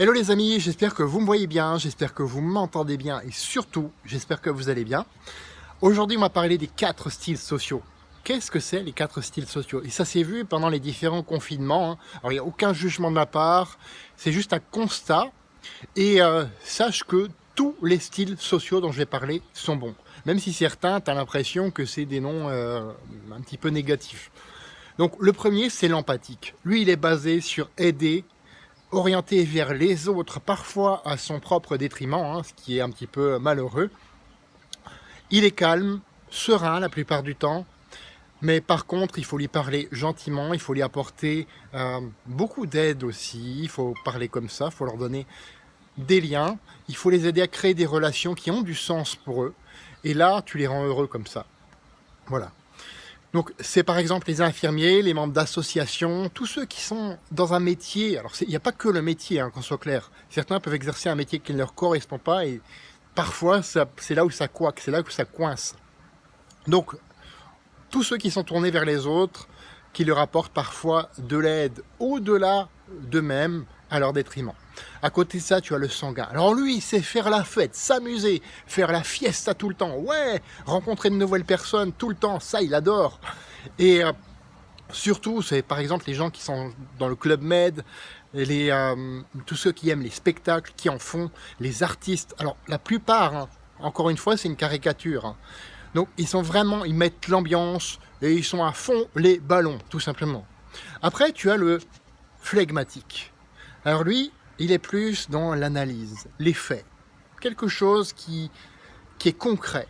Hello les amis, j'espère que vous me voyez bien, j'espère que vous m'entendez bien et surtout, j'espère que vous allez bien. Aujourd'hui, on va parler des 4 styles sociaux. Qu'est-ce que c'est les 4 styles sociaux? Et ça s'est vu pendant les différents confinements. Alors, il n'y a aucun jugement de ma part, c'est juste un constat. Et sache que tous les styles sociaux dont je vais parler sont bons. Même si certains, tu as l'impression que c'est des noms un petit peu négatifs. Donc le premier, c'est l'empathique. Lui, il est basé sur aider, orienté vers les autres, parfois à son propre détriment, ce qui est un petit peu malheureux. Il est calme, serein la plupart du temps, mais par contre, il faut lui parler gentiment, il faut lui apporter beaucoup d'aide aussi, il faut parler comme ça, il faut leur donner des liens, il faut les aider à créer des relations qui ont du sens pour eux, et là, tu les rends heureux comme ça. Voilà. Donc, c'est par exemple les infirmiers, les membres d'associations, tous ceux qui sont dans un métier. Alors, il n'y a pas que le métier, qu'on soit clair. Certains peuvent exercer un métier qui ne leur correspond pas et parfois, c'est là où ça couaque, c'est là où ça coince. Donc, tous ceux qui sont tournés vers les autres, qui leur apportent parfois de l'aide au-delà d'eux-mêmes, à leur détriment. À côté de ça, tu as le sanguin. Alors lui, c'est faire la fête, s'amuser, faire la fiesta tout le temps. Ouais, rencontrer de nouvelles personnes tout le temps, ça, il adore. Et surtout, c'est par exemple les gens qui sont dans le Club Med, tous ceux qui aiment les spectacles, qui en font, les artistes. Alors la plupart, encore une fois, c'est une caricature. Donc ils mettent l'ambiance et ils sont à fond les ballons, tout simplement. Après, tu as le flegmatique. Alors lui, il est plus dans l'analyse, les faits, quelque chose qui est concret.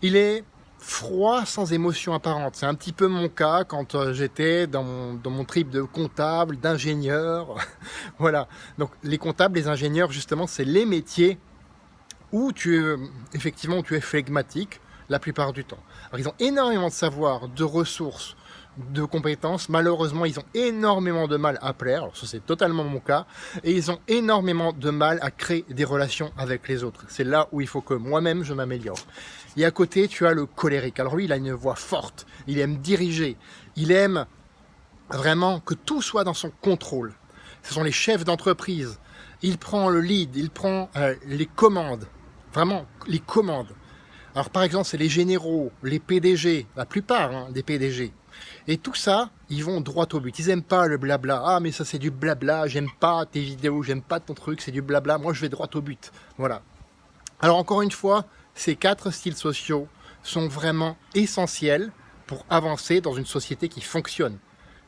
Il est froid sans émotion apparente. C'est un petit peu mon cas quand j'étais dans mon trip de comptable, d'ingénieur. Voilà. Donc les comptables, les ingénieurs, justement, c'est les métiers où effectivement, tu es flegmatique la plupart du temps. Alors ils ont énormément de savoir, de ressources, de compétences. Malheureusement, ils ont énormément de mal à plaire. Alors ça, c'est totalement mon cas. Et ils ont énormément de mal à créer des relations avec les autres. C'est là où il faut que moi-même, je m'améliore. Et à côté, tu as le colérique. Alors lui, il a une voix forte. Il aime diriger. Il aime vraiment que tout soit dans son contrôle. Ce sont les chefs d'entreprise. Il prend le lead. Il prend les commandes. Vraiment, les commandes. Alors par exemple, c'est les généraux, les PDG, la plupart des PDG. Et tout ça, ils vont droit au but. Ils n'aiment pas le blabla. Ah, mais ça c'est du blabla, j'aime pas tes vidéos, j'aime pas ton truc, c'est du blabla. Moi, je vais droit au but. Voilà. Alors encore une fois, ces 4 styles sociaux sont vraiment essentiels pour avancer dans une société qui fonctionne.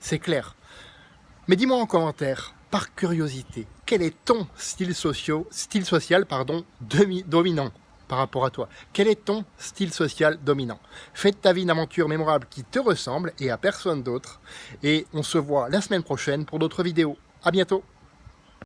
C'est clair. Mais dis-moi en commentaire, par curiosité, quel est ton style social dominant par rapport à toi? Quel est ton style social dominant? Fais de ta vie une aventure mémorable qui te ressemble et à personne d'autre. Et on se voit la semaine prochaine pour d'autres vidéos. À bientôt!